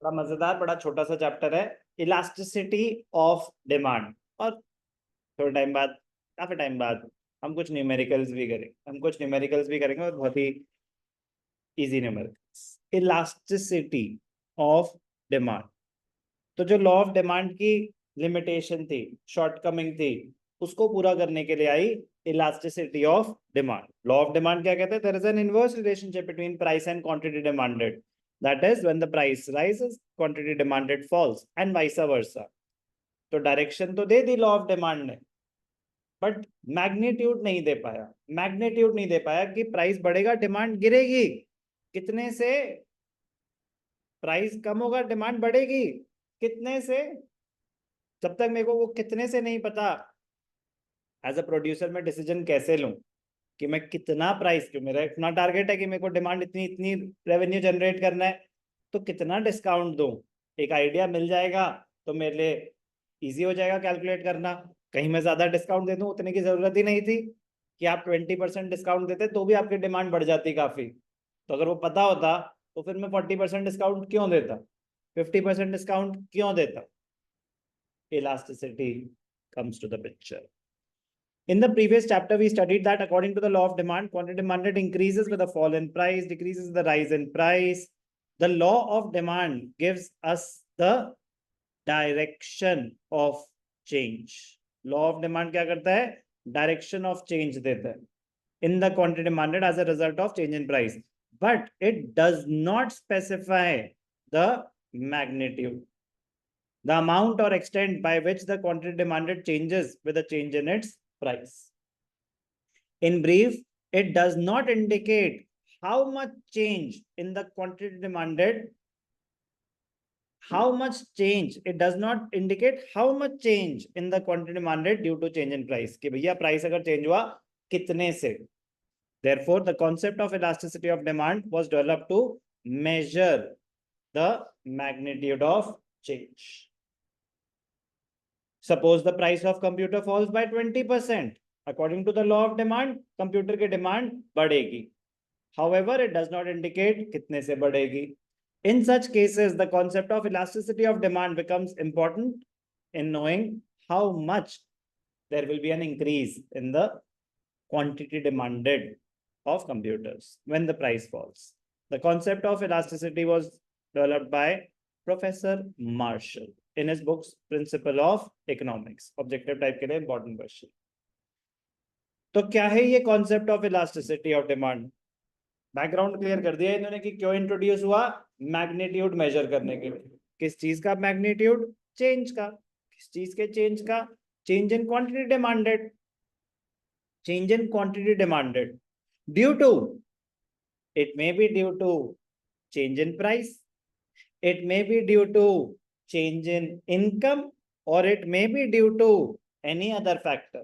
बड़ा मजेदार, बड़ा छोटा सा चैप्टर है, इलास्टिसिटी ऑफ डिमांड। और थोड़े टाइम बाद, काफी टाइम बाद हम कुछ न्यूमेरिकल्स भी करेंगे और बहुत ही easy numericals. Elasticity of demand, तो जो लॉ ऑफ डिमांड की लिमिटेशन थी, शॉर्टकमिंग थी, उसको पूरा करने के लिए आई elasticity of demand. Law of demand क्या कहते हैं? There is an inverse relationship between price and quantity demanded, that is when the price rises quantity demanded falls and vice versa. तो डायरेक्शन तो दे दी लॉ ऑफ डिमांड ने, but magnitude नहीं दे पाया। मैग्नीट्यूड नहीं दे पाया कि प्राइस बढ़ेगा डिमांड गिरेगी, कितने से प्राइस कम होगा डिमांड बढ़ेगी, कितने से। जब तक मेरे को वो कितने से नहीं पता, एज अ प्रोड्यूसर मैं डिसीजन कैसे लूं कि मैं कितना प्राइस, क्यों मेरा इतना टारगेट है कि मेरे को डिमांड इतनी इतनी रेवेन्यू जनरेट करना है, तो कितना डिस्काउंट दूं। एक आइडिया मिल जाएगा तो मेरे लिए इजी हो जाएगा कैलकुलेट करना। कहीं मैं ज्यादा डिस्काउंट दे दूं, उतने की जरूरत ही नहीं थी कि आप 20% डिस्काउंट देते तो भी आपकी डिमांड बढ़ जाती काफी। तो अगर वो पता होता तो फिर मैं 40% डिस्काउंट क्यों देता, 50% डिस्काउंट क्यों देता। Elasticity comes to the picture. In the previous chapter, we studied that according to the law of demand, quantity demanded increases with a fall in price, decreases with the rise in price. The law of demand gives us the direction of change. Law of demand क्या करता है? Direction of change देता है in the quantity demanded as a result of change in price, but it does not specify the magnitude, the amount or extent by which the quantity demanded changes with a change in its price. In brief, it does not indicate how much change in the quantity demanded, it does not indicate how much change in the quantity demanded due to change in price, कि भैया price अगर change हुआ कितने से. Therefore, the concept of elasticity of demand was developed to measure the magnitude of change. Suppose the price of computer falls by 20%. According to the law of demand, computer की demand बढ़ेगी. However, it does not indicate कितने से बढ़ेगी. In such cases, the concept of elasticity of demand becomes important in knowing how much there will be an increase in the quantity demanded of computers when the price falls. The concept of elasticity was developed by Professor Marshall in his books Principle of Economics. Objective type के लिए important question. तो क्या है ये concept of elasticity of demand? Background clear कर दिया इन्होंने कि क्यों इंट्रोड्यूस हुआ, मैग्नीट्यूड मेजर करने के लिए। किस चीज का मैग्नीट्यूड? चेंज का। किस चीज के चेंज का? Change in quantity demanded. Change in quantity demanded due to, it may be due to change in price, it may be due to change in income, or it may be due to any other factor.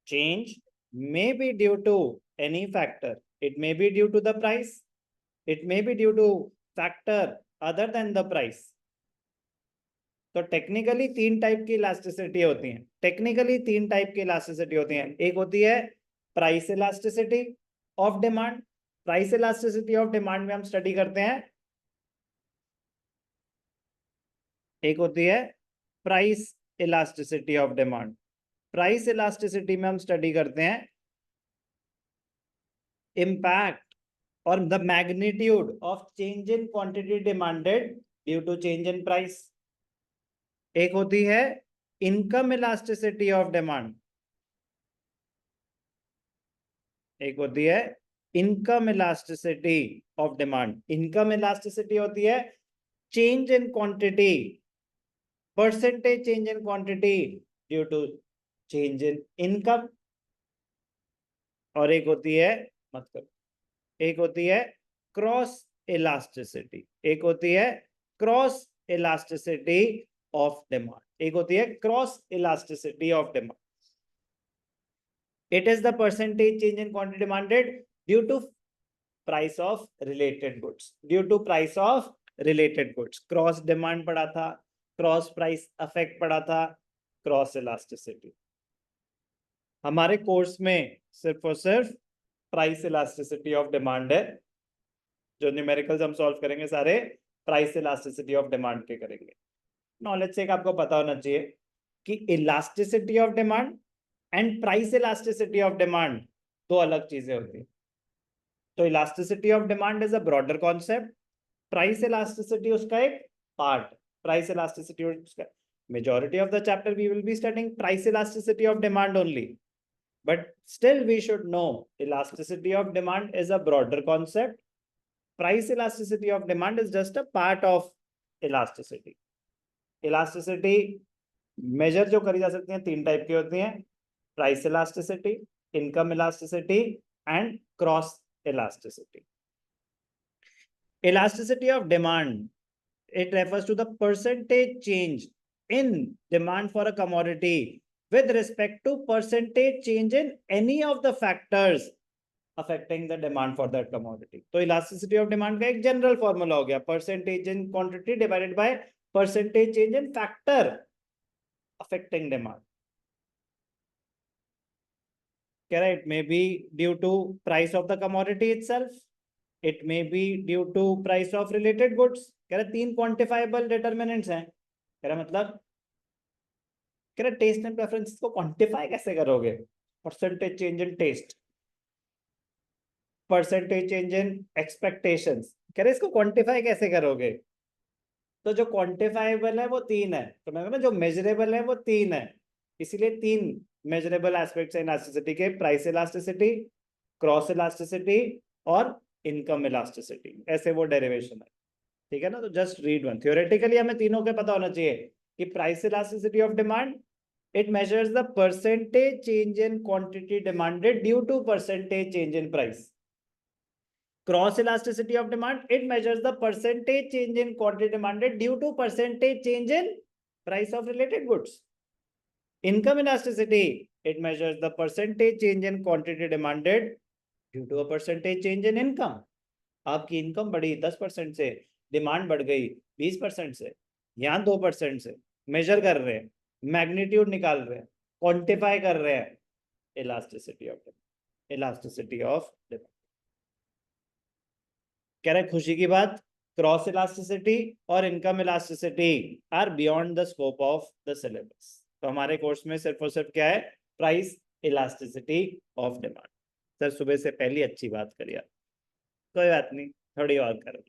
Change may be due to any factor. It may be due to the price, it may be due to factor other than the price. तो technically तीन type की elasticity होती है। Technically तीन type की elasticity होती है। एक होती है price elasticity of demand. Price elasticity of demand में हम स्टडी करते हैं, एक होती है price elasticity of demand. Price elasticity में हम स्टडी करते हैं इम्पैक्ट और the magnitude of change in quantity demanded due to change in price. एक होती है इनकम इलास्टिसिटी ऑफ डिमांड, एक होती है income elasticity of demand. Income elasticity होती है change in quantity, percentage change in quantity due to change in income. और एक होती है, मतलब एक होती है क्रॉस इलास्टिसिटी, एक होती है क्रॉस इलास्टिसिटी ऑफ डिमांड, एक होती है cross elasticity of demand. It is the percentage change in quantity demanded due to price of related goods. Due to price of related goods. Cross demand पढ़ा था, cross price effect पढ़ा था, cross elasticity. हमारे course में सिर्फ और सिर्फ price elasticity of demand है। जो न्यूमेरिकल्स हम सॉल्व करेंगे सारे प्राइस इलास्टिसिटी ऑफ डिमांड के करेंगे। नॉलेज से आपको पता होना चाहिए कि elasticity of demand and price elasticity of demand दो अलग चीजें होती है। तो elasticity of demand is a broader concept, price elasticity उसका एक पार्ट। प्राइस इलास्टिसिटी उसका majority of the chapter we will be studying price elasticity of demand only, but still we should know elasticity of demand is a broader concept, price elasticity of demand is just a part of elasticity. elasticity measure जो करी जा सकती हैं तीन type की होती हैं, price elasticity, income elasticity and cross elasticity. elasticity of demand, it refers to the percentage change in demand for a commodity with respect to percentage change in any of the factors affecting the demand for that commodity. तो elasticity of demand का एक general formula हो गया, percentage in quantity divided by percentage change in factor affecting demand. Correct? It may be due to price of the commodity itself, it may be due to price of related goods. कह रहे तीन quantifiable determinants हैं। कह रहा मतलब कह रहे taste and preference को क्वांटिफाई कैसे करोगे? Percentage change in taste, percentage change in expectations, कह रहे इसको क्वांटिफाई कैसे करोगे? तो जो क्वांटिफाइबल है वो तीन है, तो मैं जो मेजरेबल है वो तीन है, इसीलिए तीन मेजरेबल एस्पेक्ट्स हैं इलास्टिसिटी के, प्राइस इलास्टिसिटी, क्रॉस इलास्टिसिटी और इनकम इलास्टिसिटी, ऐसे वो डेरिवेशन है। ठीक है ना? तो जस्ट रीड वन, थ्योरेटिकली हमें तीनों के पता होना चाहिए कि price elasticity of demand, it measures the percentage change in quantity demanded due to percentage change in price. Cross elasticity of demand, it measures the percentage change in quantity demanded due to percentage change in price of related goods. Income elasticity, it measures the percentage change in quantity demanded due to a percentage change in income. आपकी income बढ़ी 10% से, demand बढ़ गई 20% से, यहाँ 2% से, major कर रहे हैं, मैग्नीट्यूड निकाल रहे हैं, क्वांटिफाई कर रहे हैं, इलास्टिसिटी ऑफ डिमांड। कह रहे खुशी की बात, क्रॉस इलास्टिसिटी और income elasticity are beyond the scope of the syllabus. तो हमारे कोर्स में सिर्फ और सिर्फ क्या है? Price elasticity of demand. Sir सुबह से पहली अच्छी बात करिए, कोई बात नहीं, थोड़ी और करें।